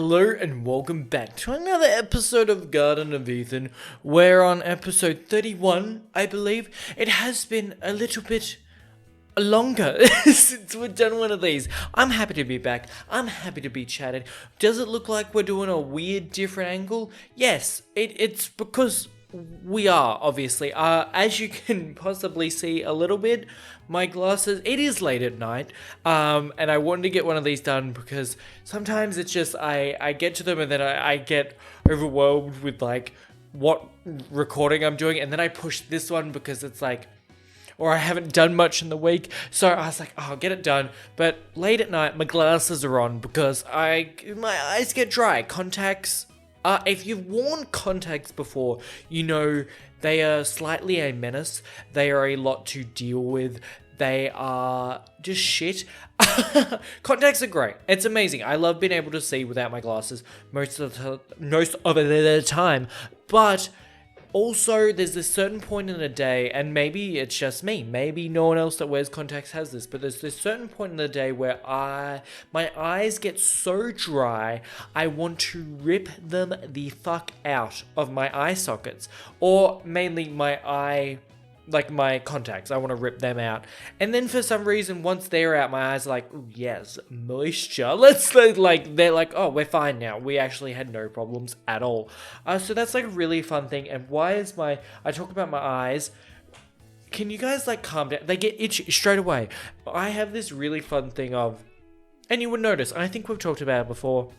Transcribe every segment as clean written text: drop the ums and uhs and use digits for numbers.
Hello and welcome back to another episode of Garden of Ethan. We're on episode 31, I believe. It has been a little bit longer since we've done one of these. I'm happy to be back. I'm happy to be chatted. Does it look like we're doing a weird different angle? Yes, it's because we are, obviously. As you can possibly see a little bit, my glasses, it is late at night, and I wanted to get one of these done because sometimes it's just, I get to them and then I get overwhelmed with like what recording I'm doing, and then I push this one because it's like, or I haven't done much in the week, so I was like, oh, I'll get it done. But late at night, my glasses are on because my eyes get dry. Contacts, if you've worn contacts before, you know they are slightly a menace. They are a lot to deal with. They are just shit. Contacts are great. It's amazing. I love being able to see without my glasses most of the time. But also, there's a certain point in the day, and maybe it's just me, maybe no one else that wears contacts has this, but there's this certain point in the day where my eyes get so dry, I want to rip them the fuck out of my eye sockets, or mainly my contacts. I want to rip them out. And then for some reason, once they're out, my eyes are like, ooh, yes, moisture. They're like, oh, we're fine now. We actually had no problems at all. So that's like a really fun thing. And why is I talk about my eyes. Can you guys like calm down? They get itchy straight away. I have this really fun thing of, and you would notice, and I think we've talked about it before,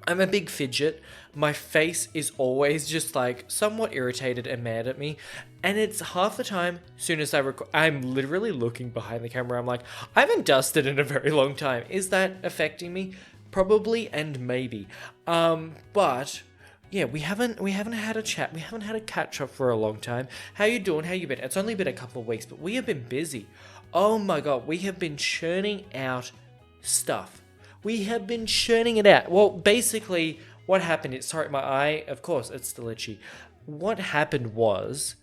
I'm a big fidget. My face is always just like somewhat irritated and mad at me. And it's half the time, soon as I record, I'm literally looking behind the camera. I'm like, I haven't dusted in a very long time. Is that affecting me? Probably and maybe. But yeah, we haven't had a chat. We haven't had a catch up for a long time. How you doing? How you been? It's only been a couple of weeks, but we have been busy. Oh my God, we have been churning out stuff. We have been churning it out. Well, basically, what happened is, sorry, my eye, of course, it's still itchy. What happened was,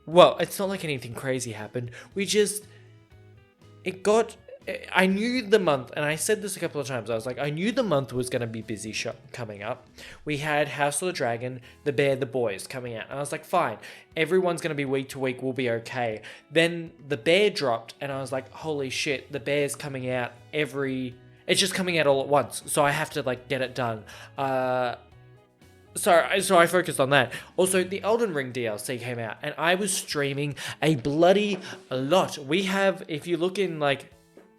well, it's not like anything crazy happened. I knew the month, and I said this a couple of times, I was like, I knew the month was going to be busy coming up. We had House of the Dragon, The Bear, The Boys coming out. And I was like, fine, everyone's going to be week to week, we'll be okay. Then The Bear dropped, and I was like, holy shit, The Bear's coming out it's just coming out all at once, so I have to like get it done. So I focused on that. Also, the Elden Ring DLC came out, and I was streaming a lot. We have, if you look in like,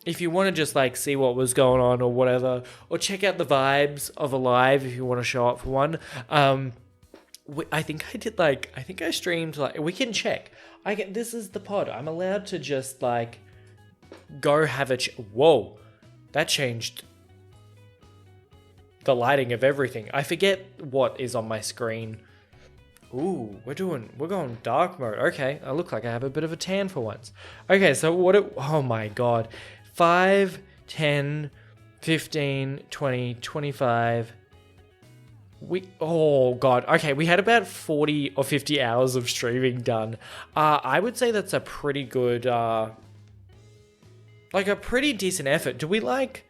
if you want to just like see what was going on or whatever, or check out the vibes of a live if you want to show up for one. I think I streamed like, we can check. This is the pod. I'm allowed to just like go have a whoa. That changed the lighting of everything. I forget what is on my screen. Ooh, we're going dark mode. Okay, I look like I have a bit of a tan for once. Okay, so oh my God. 5, 10, 15, 20, 25. Oh God. Okay, we had about 40 or 50 hours of streaming done. I would say that's a pretty good, like a pretty decent effort. Do we like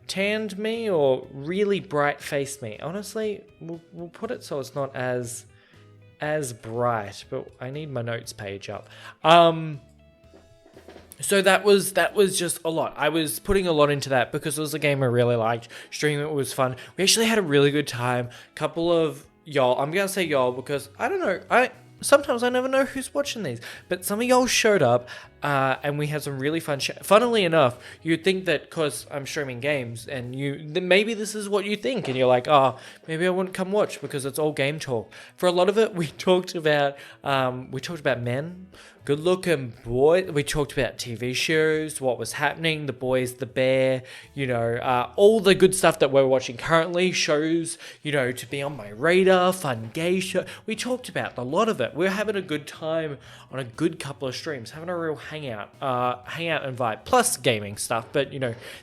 tanned me or really bright faced me? Honestly, we'll put it so it's not as bright, but I need my notes page up. So that was just a lot. I was putting a lot into that because it was a game I really liked. Streaming it was fun. We actually had a really good time. Couple of y'all, I'm gonna say y'all because I don't know, sometimes I never know who's watching these, but some of y'all showed up, and we had some really fun funnily enough, you'd think that because I'm streaming games, and maybe this is what you think, and you're like, oh, maybe I wouldn't come watch because it's all game talk. For a lot of it, we talked about men, good looking boy. We talked about TV shows, what was happening, The Boys, The Bear, all the good stuff that we're watching currently, shows, to be on my radar, fun gay show. We talked about a lot of it. We're having a good time on a good couple of streams, having a real hangout and vibe, plus gaming stuff, but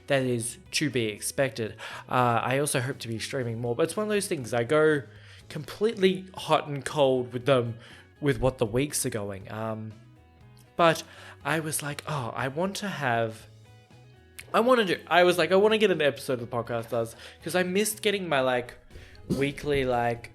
that is to be expected. I also hope to be streaming more, but it's one of those things, I go completely hot and cold with what the weeks are going. But I was like, oh, I want to have I want to get an episode of the podcast does, because I missed getting my like weekly like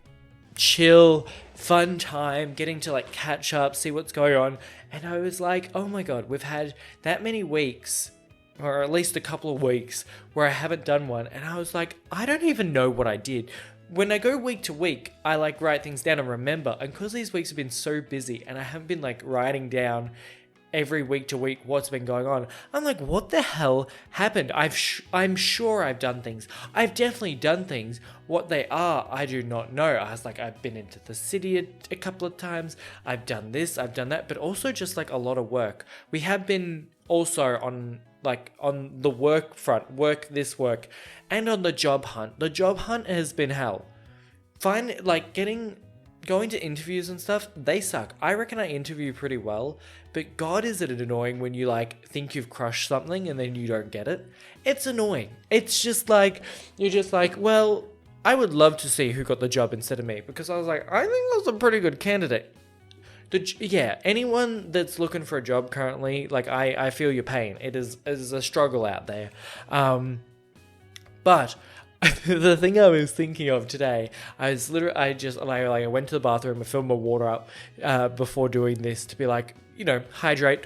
chill fun time, getting to like catch up, see what's going on. And I was like, oh my god, we've had that many weeks, or at least a couple of weeks, where I haven't done one. And I was like, I don't even know what I did. When I go week to week, I like write things down and remember. And because these weeks have been so busy and I haven't been like writing down every week to week what's been going on, I'm like, what the hell happened? I'm sure I've done things. I've definitely done things. What they are, I do not know. I was like, I've been into the city a couple of times. I've done this, I've done that, but also just like a lot of work. We have been also on the work front, work, and on the job hunt. The job hunt has been hell. Going to interviews and stuff, they suck. I reckon I interview pretty well, but god is it annoying when you like think you've crushed something and then you don't get it. It's annoying. It's just like, you're just like, well, I would love to see who got the job instead of me, because I was like, I think I was a pretty good candidate. Anyone that's looking for a job currently, like I feel your pain. It is a struggle out there. But the thing I was thinking of today, I went to the bathroom and filled my water up before doing this to be like, hydrate.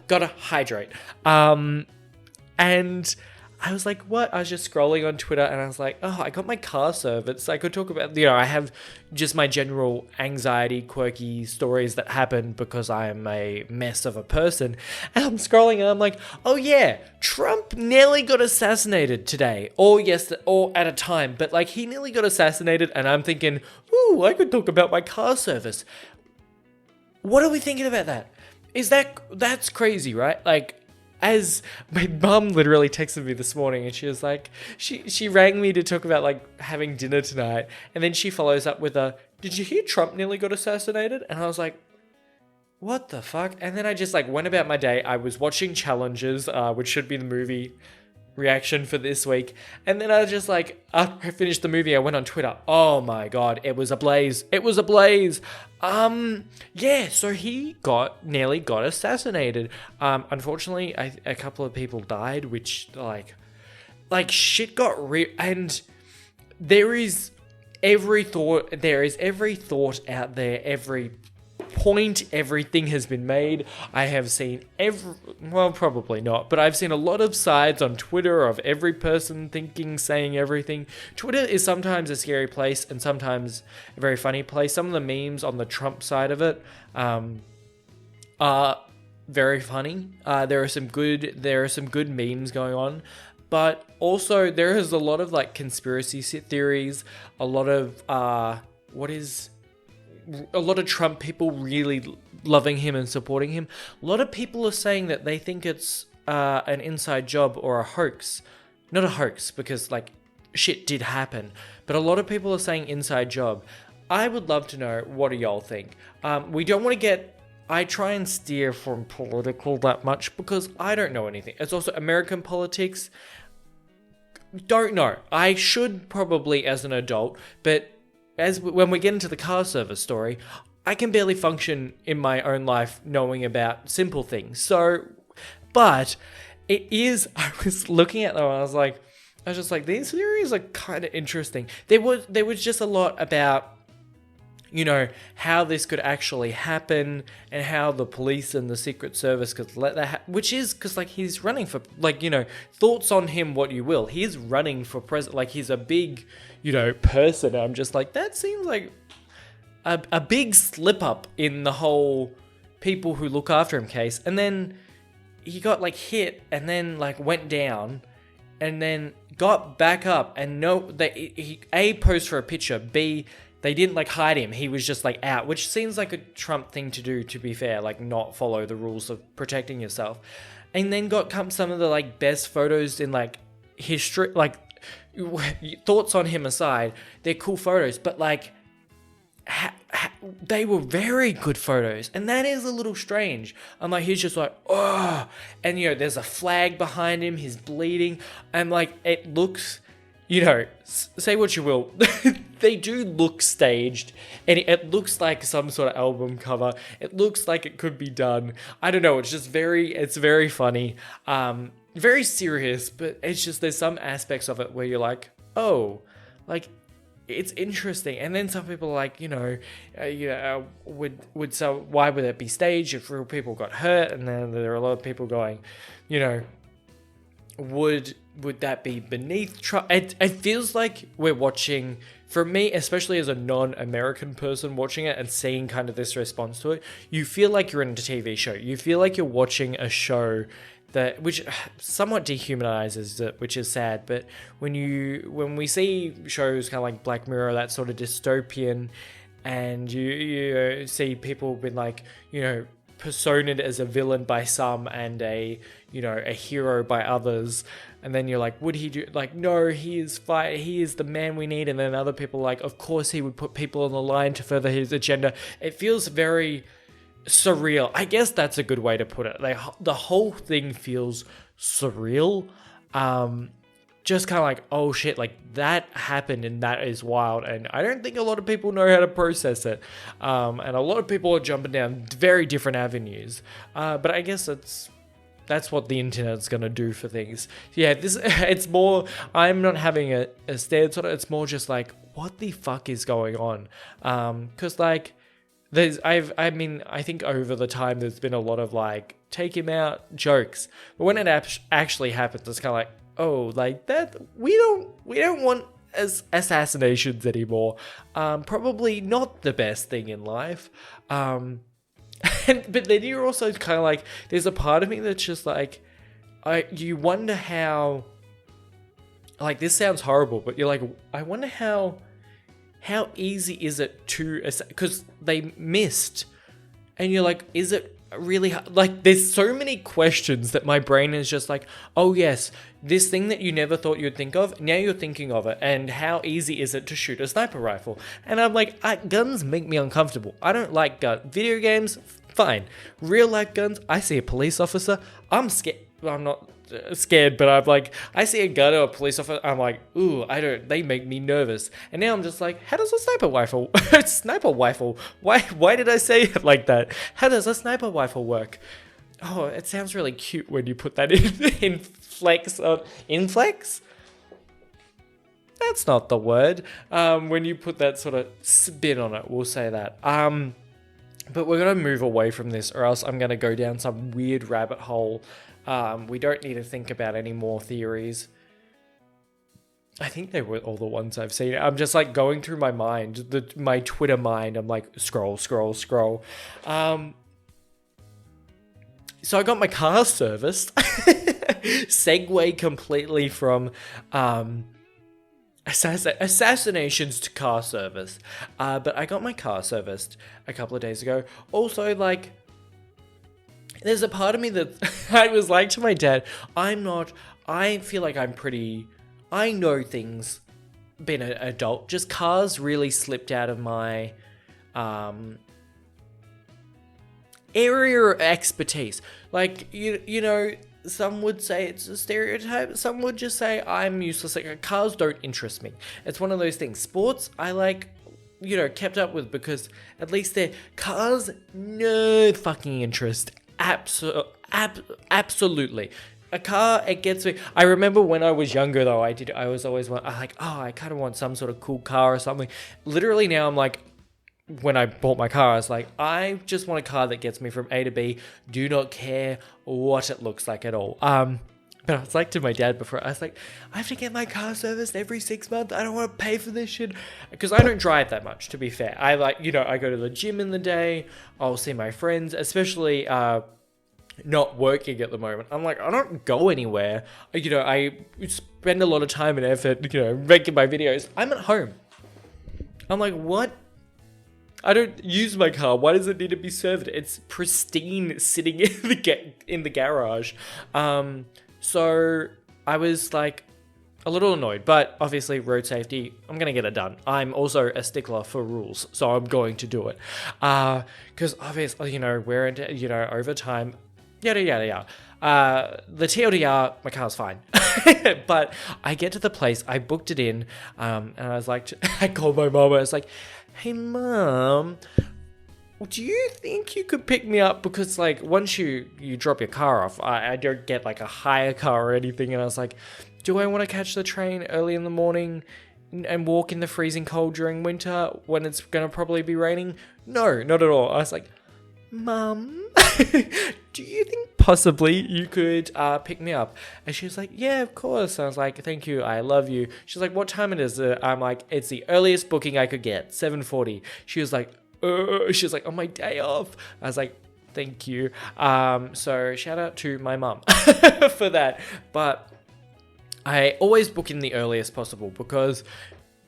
Gotta hydrate. And I was like, what? I was just scrolling on Twitter and I was like, oh, I got my car serviced. I could talk about, I have just my general anxiety, quirky stories that happen because I am a mess of a person. And I'm scrolling and I'm like, oh yeah, Trump nearly got assassinated today or at a time, but like he nearly got assassinated. And I'm thinking, ooh, I could talk about my car service. What are we thinking about that? That's crazy, right? Like, as my mum literally texted me this morning and she was like, she rang me to talk about like having dinner tonight, and then she follows up with did you hear Trump nearly got assassinated? And I was like, what the fuck? And then I just like went about my day. I was watching Challenges, which should be the movie reaction for this week. And then I was just like, after I finished the movie, I went on Twitter. Oh my god, it was ablaze. Yeah, so he nearly got assassinated. Unfortunately, a couple of people died, which like shit got real. And there is every thought out there, every point, everything has been made. I have seen probably not, but I've seen a lot of sides on Twitter of every person saying everything. Twitter is sometimes a scary place and sometimes a very funny place. Some of the memes on the Trump side of it are very funny. There are some good memes going on, but also there is a lot of like conspiracy theories, a lot of Trump people really loving him and supporting him. A lot of people are saying that they think it's an inside job or a hoax. Not a hoax, because like shit did happen. But a lot of people are saying inside job. I would love to know, what do y'all think? We don't want to get... I try and steer from political that much because I don't know anything. It's also American politics. Don't know. I should probably as an adult, but when we get into the car service story, I can barely function in my own life knowing about simple things. But it is, I was looking at them and I was just like, these theories are kind of interesting. There was just a lot about, how this could actually happen and how the police and the Secret Service could let that happen, which is because like he's running for, like, thoughts on him what you will. He is running for president, like he's a big, person. I'm just like, that seems like a big slip up in the whole people who look after him case. And then he got like hit and then like went down and then got back up, and he A, posed for a picture, B, they didn't like hide him. He was just like out, which seems like a Trump thing to do, to be fair, like not follow the rules of protecting yourself. And then got some of the like best photos in like history, like thoughts on him aside, they're cool photos, but like they were very good photos, and that is a little strange. I'm like, he's just like, oh, and there's a flag behind him, he's bleeding, and like it looks, say what you will, they do look staged, and it looks like some sort of album cover. It looks like it could be done. I don't know. It's very funny. very serious, but it's just there's some aspects of it where you're like, oh, like it's interesting. And then some people are like, why would it be staged if real people got hurt? And then there are a lot of people going, would that be beneath it feels like we're watching, for me, especially as a non-American person watching it and seeing kind of this response to it, you feel like you're in a TV show. You feel like you're watching a show which somewhat dehumanizes it, which is sad. But when we see shows kind of like Black Mirror, that sort of dystopian, and you see people been like, personaed as a villain by some and a hero by others, and then you're like, would he do, like, no, he is the man we need, and then other people like, of course he would put people on the line to further his agenda. It feels very surreal. I guess that's a good way to put it. Like, the whole thing feels surreal. Just kind of like, oh shit, like that happened and that is wild. And I don't think a lot of people know how to process it. And a lot of people are jumping down very different avenues. But I guess that's what the internet's going to do for things. Yeah, it's more, I'm not having a stance on it. It's more just like, what the fuck is going on? Cause like, I think over the time there's been a lot of like, take him out jokes. But when it actually happens, it's kind of like, oh, like that, we don't want assassinations anymore. Probably not the best thing in life. But then you're also kind of like, there's a part of me that's just like, you wonder how, like, this sounds horrible, but you're like, I wonder how easy is it to, because they missed, and you're like, is it really hard? Like, there's so many questions that my brain is just like, oh yes, this thing that you never thought you'd think of, now you're thinking of it, and how easy is it to shoot a sniper rifle? And I'm like, guns make me uncomfortable. I don't like guns. Video games, fine. Real life guns, I see a police officer, I'm scared. I'm not scared, but I'm like, I see a gun or a police officer, I'm like, ooh, they make me nervous. And now I'm just like, how does a sniper rifle, why did I say it like that? How does a sniper rifle work? Oh, it sounds really cute when you put that in flex. That's not the word. When you put that sort of spin on it, we'll say that. But we're going to move away from this, or else I'm going to go down some weird rabbit hole. We don't need to think about any more theories. I think they were all the ones I've seen. I'm just like going through my mind, my Twitter mind. I'm like, scroll. So I got my car serviced. Segue completely from assassinations to car service. But I got my car serviced a couple of days ago. Also, like, there's a part of me that I was like to my dad, I feel like I know things being an adult. Just cars really slipped out of my area of expertise. Like, some would say it's a stereotype. Some would just say I'm useless. Like, cars don't interest me. It's one of those things. Sports, I like, kept up with, because at least they're cars, no fucking interest. Absolutely. A car, it gets me. I remember when I was younger, though, I was always I kind of want some sort of cool car or something. Literally now I'm like, when I bought my car, I was like, I just want a car that gets me from A to B. Do not care what it looks like at all. But I was like to my dad before, I was like, I have to get my car serviced every 6 months. I don't want to pay for this shit. Because I don't drive that much, to be fair. I like, I go to the gym in the day. I'll see my friends, especially not working at the moment. I'm like, I don't go anywhere. I spend a lot of time and effort, making my videos. I'm at home. I'm like, what? I don't use my car. Why does it need to be served? It's pristine, sitting in the garage. So I was like a little annoyed, but obviously road safety, I'm going to get it done. I'm also a stickler for rules, so I'm going to do it. Because obviously, we're into, overtime, yada, yada, yada. The TLDR, my car's fine. But I get to the place, I booked it in, and I was like, I called my mom, and I was like, hey, Mom, do you think you could pick me up? Because, like, once you drop your car off, I don't get, like, a hire car or anything. And I was like, do I want to catch the train early in the morning and walk in the freezing cold during winter when it's going to probably be raining? No, not at all. I was like, Mum, do you think possibly you could pick me up? And she was like, yeah, of course. I was like, thank you, I love you. She's like, what time it is? I'm like, it's the earliest booking I could get, 7:40. She was like, on my day off. I was like, thank you. So shout out to my mum for that. But I always book in the earliest possible because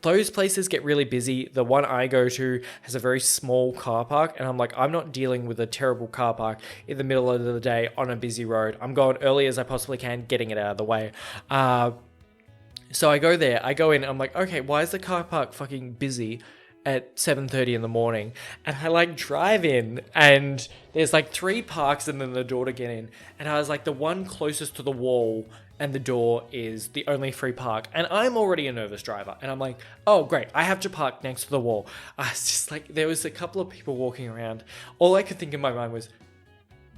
those places get really busy. The one I go to has a very small car park, and I'm like, I'm not dealing with a terrible car park in the middle of the day on a busy road. I'm going early as I possibly can, getting it out of the way. So I go there, I go in, I'm like, okay, why is the car park fucking busy at 7:30 in the morning? And I like drive in, and there's like 3 parks and then the door to get in. And I was like, the one closest to the wall and the door is the only free park. And I'm already a nervous driver. And I'm like, oh, great, I have to park next to the wall. I was just like, there was a couple of people walking around. All I could think in my mind was,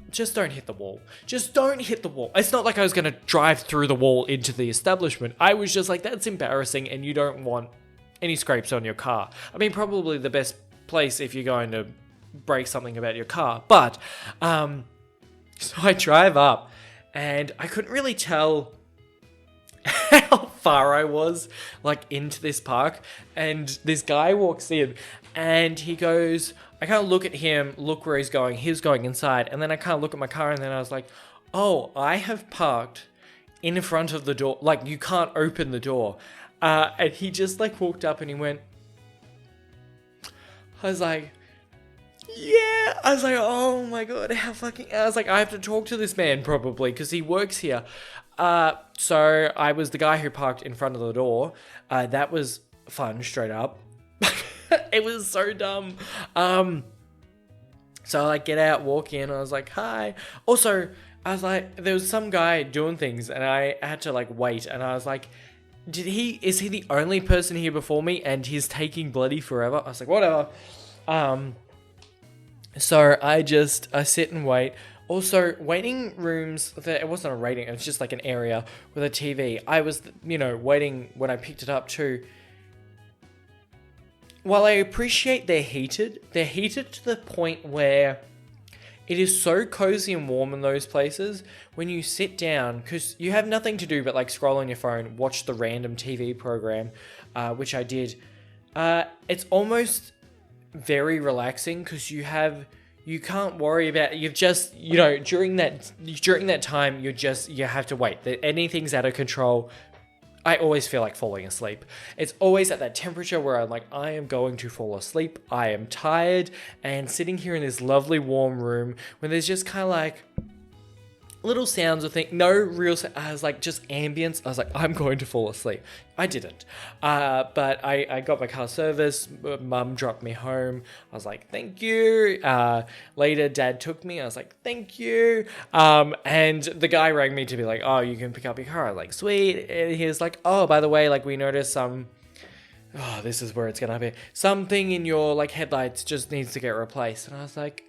just don't hit the wall. Just don't hit the wall. It's not like I was going to drive through the wall into the establishment. I was just like, that's embarrassing, and you don't want any scrapes on your car. I mean, probably the best place if you're going to break something about your car. But, so I drive up, and I couldn't really tell how far I was, like, into this park. And this guy walks in, and he goes, I can't look at him, look where he's going inside. And then I can't look at my car, and then I was like, oh, I have parked in front of the door. Like, you can't open the door. And he just, like, walked up and he went, I was like, yeah. I was like, oh my God, how fucking, I was like, I have to talk to this man probably because he works here. So I was the guy who parked in front of the door. That was fun, straight up. It was so dumb. So I like get out, walk in, I was like, hi. Also, I was like, there was some guy doing things and I had to like wait, and I was like, is he the only person here before me and he's taking bloody forever? I was like, whatever. So I sit and wait. Also, waiting rooms, it wasn't a rating, it was just like an area with a TV. I was, waiting when I picked it up too. While I appreciate they're heated to the point where it is so cozy and warm in those places. When you sit down, because you have nothing to do but like scroll on your phone, watch the random TV program, which I did. It's almost very relaxing because you can't worry about, you've just, during that time, you have to wait. Anything's out of control. I always feel like falling asleep. It's always at that temperature where I'm like, I am going to fall asleep. I am tired, and sitting here in this lovely warm room when there's just kind of like little sounds of things, no real, I was like, just ambience. I was like, I'm going to fall asleep. I didn't. But I got my car serviced. Mum dropped me home. I was like, thank you. Later, Dad took me. I was like, thank you. And the guy rang me to be like, oh, you can pick up your car. I was like, sweet. And he was like, oh, by the way, like we noticed this is where it's going to be. Something in your like headlights just needs to get replaced. And I was like,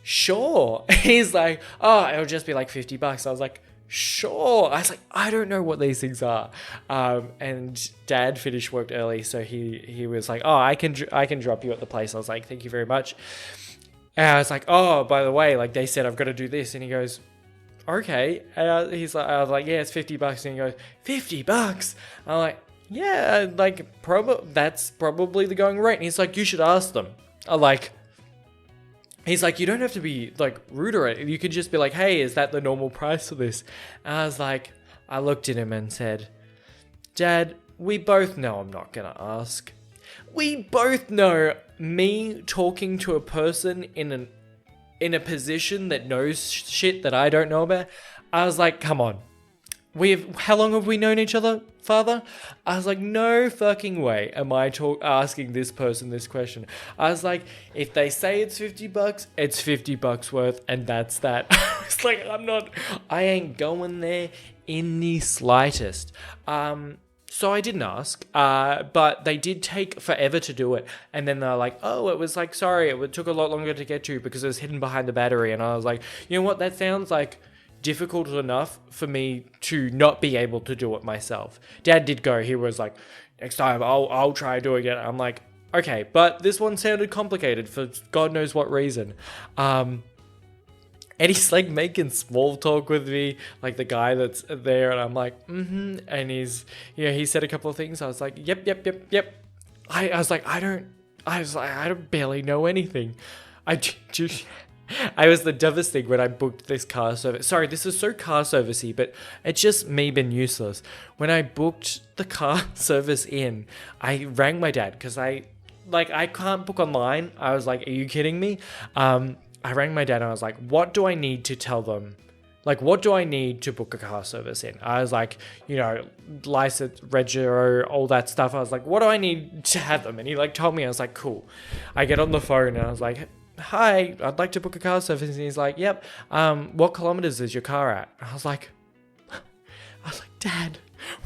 sure. He's like, oh, it'll just be like $50. I was like, sure. I was like, I don't know what these things are. And Dad finished work early, so he was like, oh, I can drop you at the place. I was like, thank you very much. And I was like, oh, by the way, like they said I've got to do this. And he goes, okay. And I was like, yeah, it's $50. And he goes, $50? I'm like, yeah, like that's probably the going rate. And he's like, you should ask them. He's like, you don't have to be like rude or it. You could just be like, hey, is that the normal price for this? And I was like, I looked at him and said, Dad, we both know I'm not going to ask. We both know me talking to a person in a position that knows shit that I don't know about. I was like, come on. How long have we known each other, Father? I was like, no fucking way am I asking this person this question. I was like, if they say it's $50, it's $50 worth, and that's that. I was like, I ain't going there in the slightest. So I didn't ask, but they did take forever to do it. And then they're like, oh, it was like, sorry, it took a lot longer to get to because it was hidden behind the battery. And I was like, you know what, that sounds like difficult enough for me to not be able to do it myself. Dad did go, he was like, next time I'll try doing it. I'm like, okay, but this one sounded complicated for God knows what reason. And he's like making small talk with me, like the guy that's there, and I'm like, mm-hmm. And he said a couple of things. I was like, yep. I don't barely know anything. I was the dumbest thing when I booked this car service. Sorry, this is so car servicey, but it's just me being useless. When I booked the car service in, I rang my dad because I can't book online. I was like, are you kidding me? I rang my dad and I was like, what do I need to tell them? Like, what do I need to book a car service in? I was like, license, registro, all that stuff. I was like, what do I need to have them? And he like told me. I was like, cool. I get on the phone and I was like, hi, I'd like to book a car service. And he's like, yep. What kilometers is your car at? I was like, Dad,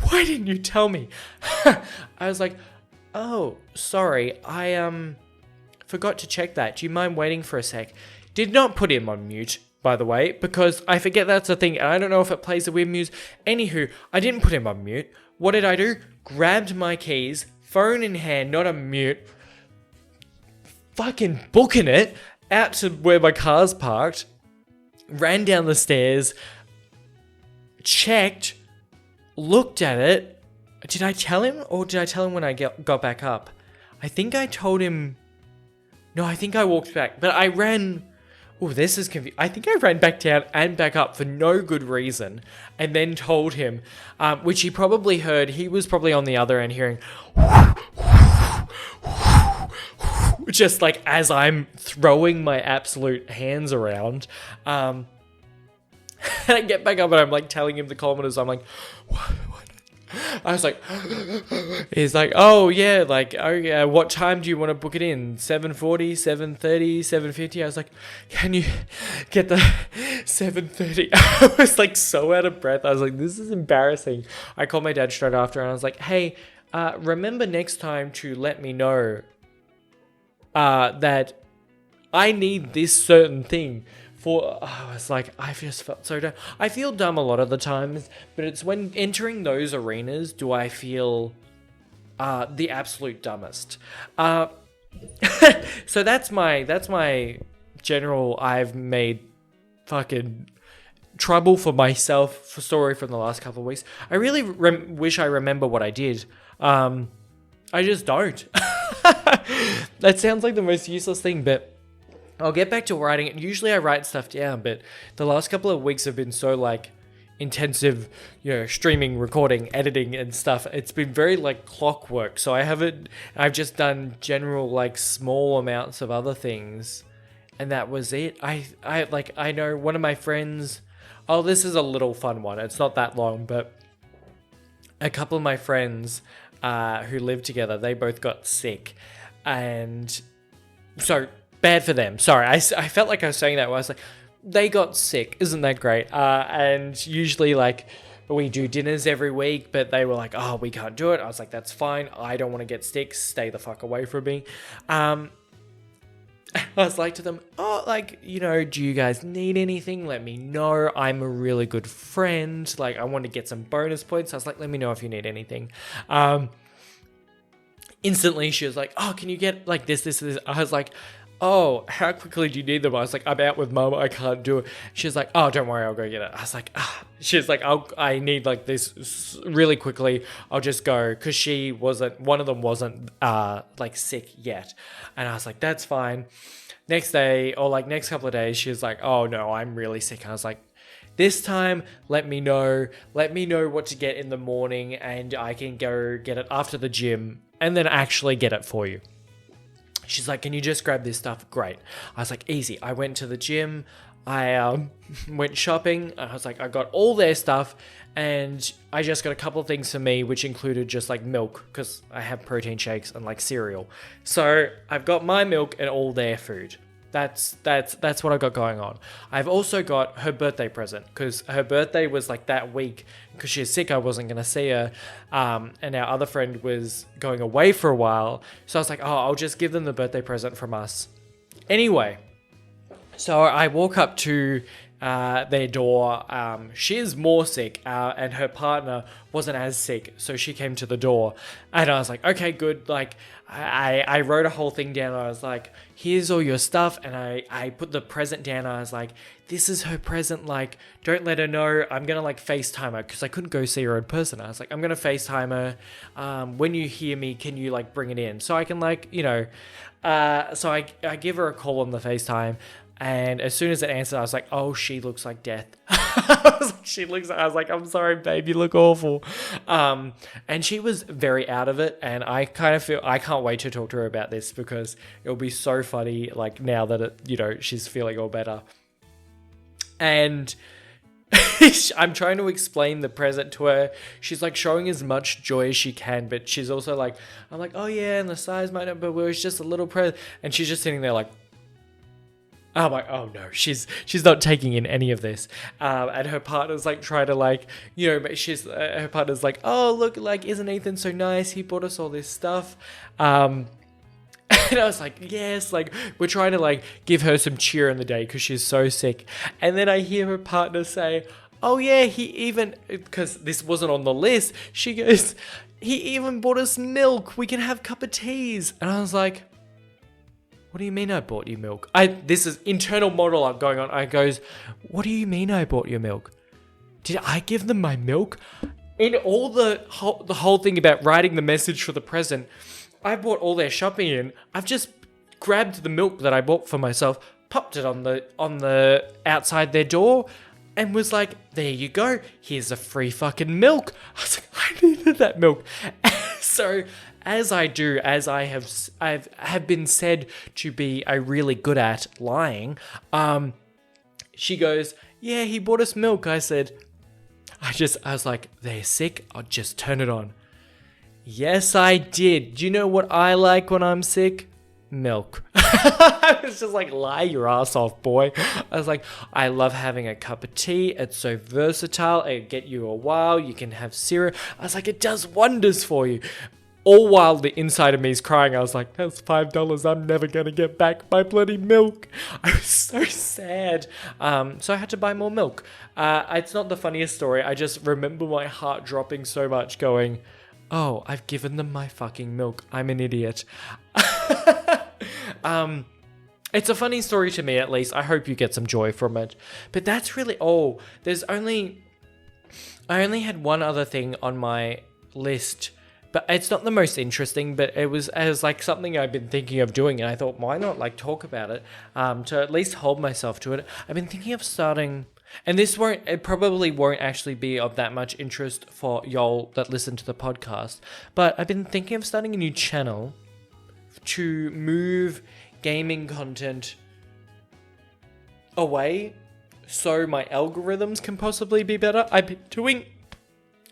why didn't you tell me? I was like, oh, sorry. I forgot to check that. Do you mind waiting for a sec? Did not put him on mute, by the way, because I forget that's a thing, and I don't know if it plays the weird music. Anywho, I didn't put him on mute. What did I do? Grabbed my keys, phone in hand, not on mute, fucking booking it out to where my car's parked, ran down the stairs, checked, looked at it. Did I tell him, or did I tell him when I got back up? I think I told him. No, I think I walked back, but I ran. Oh, this is confusing. I think I ran back down and back up for no good reason, and then told him, which he probably heard. He was probably on the other end hearing, just like as I'm throwing my absolute hands around. And I get back up and I'm like telling him the kilometers. I'm like, what? I was like, he's like, oh yeah, like, oh yeah, what time do you want to book it in? 7:40, 7:30, 7:50? I was like, can you get the 7:30? I was like so out of breath. I was like, this is embarrassing. I called my dad straight after and I was like, hey, remember next time to let me know that I need this certain thing. I was like, I just felt so dumb. I feel dumb a lot of the times, but it's when entering those arenas do I feel the absolute dumbest. So that's my general. I've made fucking trouble for myself for story from the last couple of weeks. I really wish I remember what I did. I just don't. That sounds like the most useless thing, but I'll get back to writing it. Usually I write stuff down, but the last couple of weeks have been so like intensive, streaming, recording, editing and stuff. It's been very like clockwork. So I've just done general like small amounts of other things and that was it. I know one of my friends, this is a little fun one. It's not that long, but a couple of my friends who live together, they both got sick and so bad for them. Sorry, I felt like I was saying that where I was like, they got sick. Isn't that great? And usually, like, we do dinners every week, but they were like, oh, we can't do it. I was like, that's fine. I don't want to get sick. Stay the fuck away from me. I was like to them, do you guys need anything? Let me know. I'm a really good friend. Like, I want to get some bonus points. I was like, let me know if you need anything. Instantly, she was like, oh, can you get like this? I was like, oh, how quickly do you need them? I was like, I'm out with mum, I can't do it. She's like, oh, don't worry, I'll go get it. I was like, she's like, I need like this really quickly. I'll just go. Cause one of them wasn't like sick yet. And I was like, that's fine. Next day or like next couple of days, she was like, oh no, I'm really sick. And I was like, this time, let me know what to get in the morning and I can go get it after the gym and then actually get it for you. She's like, can you just grab this stuff? Great. I was like, easy. I went to the gym. I went shopping. I was like, I got all their stuff and I just got a couple of things for me, which included just like milk because I have protein shakes and like cereal. So I've got my milk and all their food. That's what I got going on. I've also got her birthday present because her birthday was like that week because she's sick. I wasn't going to see her. And our other friend was going away for a while. So I was like, oh, I'll just give them the birthday present from us. Anyway, so I walk up to their door. She's more sick and her partner wasn't as sick. So she came to the door and I was like, okay, good. Like I wrote a whole thing down. I was like, here's all your stuff. And I put the present down. I was like, this is her present. Like, don't let her know. I'm going to like FaceTime her because I couldn't go see her in person. I was like, I'm going to FaceTime her. When you hear me, can you like bring it in? So I can like, so I give her a call on the FaceTime. And as soon as it answered, I was like, oh, she looks like death. I was like, I'm sorry, babe, you look awful. And she was very out of it. And I kind of feel, I can't wait to talk to her about this because it'll be so funny, like now that she's feeling all better. And I'm trying to explain the present to her. She's like showing as much joy as she can, but she's also like, I'm like, oh yeah, and the size might not, but it's just a little present. And she's just sitting there like, I'm like, oh no, she's not taking in any of this. And her partner's like trying to like, her partner's like, oh look, like, isn't Ethan so nice? He bought us all this stuff. And I was like, yes, like we're trying to like give her some cheer in the day because she's so sick. And then I hear her partner say, oh yeah, because this wasn't on the list, she goes, he even bought us milk. We can have cup of teas. And I was like, what do you mean I bought you milk? This is internal monologue going on. I goes, what do you mean I bought you milk? Did I give them my milk? In all the whole thing about writing the message for the present, I bought all their shopping in. I've just grabbed the milk that I bought for myself, popped it on the outside their door, and was like, there you go. Here's a free fucking milk. I was like, I needed that milk. So as I have been said to be really good at lying, she goes, yeah, he bought us milk. I said, I was like, they're sick, I'll just turn it on. Yes, I did. Do you know what I like when I'm sick? Milk. I was just like, lie your ass off, boy. I was like, I love having a cup of tea. It's so versatile. It'll get you a while. You can have cereal. I was like, it does wonders for you. All while the inside of me is crying, I was like, that's $5. I'm never going to get back my bloody milk. I was so sad. So I had to buy more milk. It's not the funniest story. I just remember my heart dropping so much going, oh, I've given them my fucking milk. I'm an idiot. It's a funny story to me, at least. I hope you get some joy from it. But that's really all. I only had one other thing on my list. But it's not the most interesting, but it was like something I've been thinking of doing, and I thought, why not like talk about it, to at least hold myself to it. I've been thinking of starting, and it probably won't actually be of that much interest for y'all that listen to the podcast, but I've been thinking of starting a new channel to move gaming content away so my algorithms can possibly be better. I've been doing...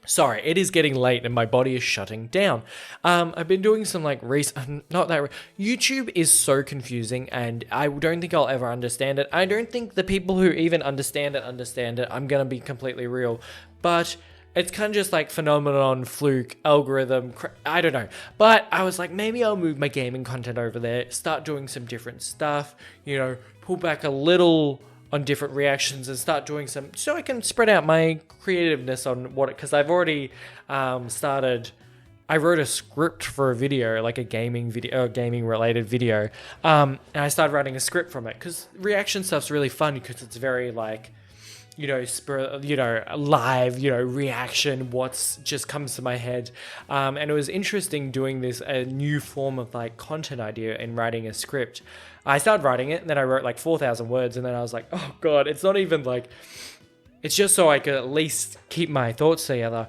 Sorry, it is getting late and my body is shutting down. I've been doing some like YouTube is so confusing and I don't think I'll ever understand it. I don't think the people who even understand it. I'm going to be completely real. But it's kind of just like phenomenon, fluke, algorithm, I don't know. But I was like, maybe I'll move my gaming content over there, start doing some different stuff, pull back a little on different reactions and start doing some, so I can spread out my creativeness on because I've already started. I wrote a script for a video, like a gaming related video, and I started writing a script from it because reaction stuff's really fun because it's very like, live, reaction, what's just comes to my head, and it was interesting doing this a new form of like content idea and writing a script. I started writing it and then I wrote like 4,000 words and then I was like, oh God, it's not even like, it's just so I could at least keep my thoughts together.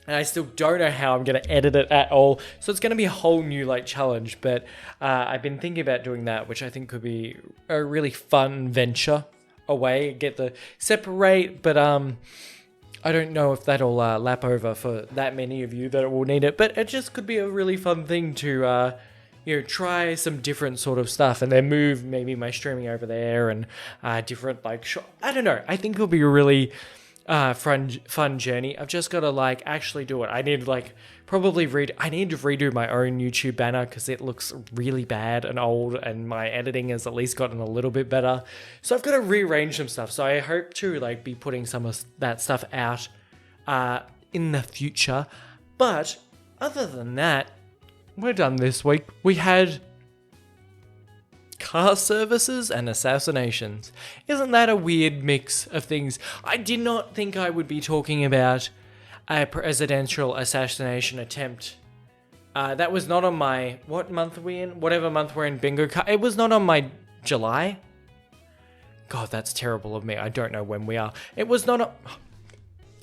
And I still don't know how I'm going to edit it at all. So it's going to be a whole new like challenge, but I've been thinking about doing that, which I think could be a really fun venture away, get the separate, but I don't know if that'll lap over for that many of you that will need it, but it just could be a really fun thing to try some different sort of stuff and then move maybe my streaming over there and different I don't know. I think it'll be a really fun journey. I've just got to actually do it. I need I need to redo my own YouTube banner because it looks really bad and old, and my editing has at least gotten a little bit better. So I've got to rearrange some stuff. So I hope to be putting some of that stuff out in the future. But other than that, we're done this week. We had car services and assassinations. Isn't that a weird mix of things? I did not think I would be talking about a presidential assassination attempt. That was not on my... What month are we in? Whatever month we're in, bingo card. It was not on my July. God, that's terrible of me. I don't know when we are. It was not on...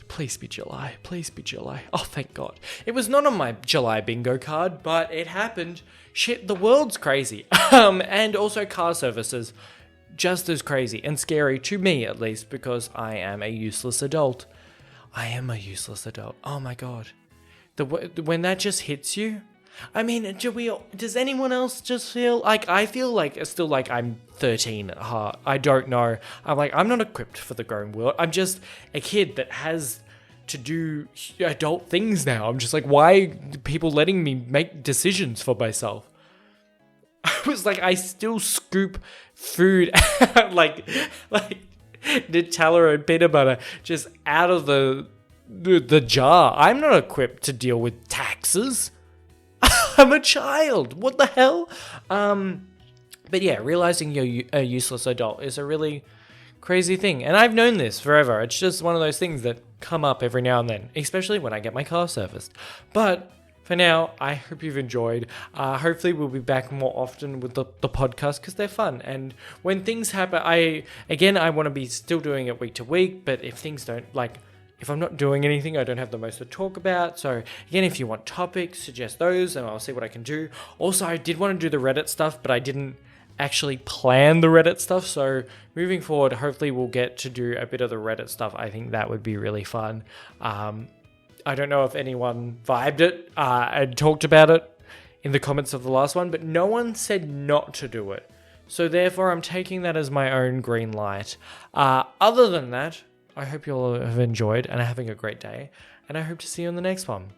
Please be July. Please be July. Oh, thank God. It was not on my July bingo card, but it happened. Shit, the world's crazy. And also car services, just as crazy and scary to me, at least, because I am a useless adult. I am a useless adult. Oh my God. When that just hits you, I mean, does anyone else just feel I feel still I'm 13 at heart. I don't know. I'm not equipped for the grown world. I'm just a kid that has to do adult things now. I'm just why are people letting me make decisions for myself? I was I still scoop food like Nutella and peanut butter just out of the jar. I'm not equipped to deal with taxes. I'm a child. What the hell? But yeah, realizing you're a useless adult is a really crazy thing. And I've known this forever. It's just one of those things that come up every now and then, especially when I get my car serviced. But for now, I hope you've enjoyed. Hopefully we'll be back more often with the podcast because they're fun. And when things happen, I want to be still doing it week to week. But if things don't, if I'm not doing anything, I don't have the most to talk about. So again, if you want topics, suggest those and I'll see what I can do. Also, I did want to do the Reddit stuff, but I didn't actually plan the Reddit stuff. So moving forward, hopefully we'll get to do a bit of the Reddit stuff. I think that would be really fun. I don't know if anyone vibed it and talked about it in the comments of the last one, but no one said not to do it. So therefore, I'm taking that as my own green light. Other than that, I hope you all have enjoyed and are having a great day, and I hope to see you in the next one.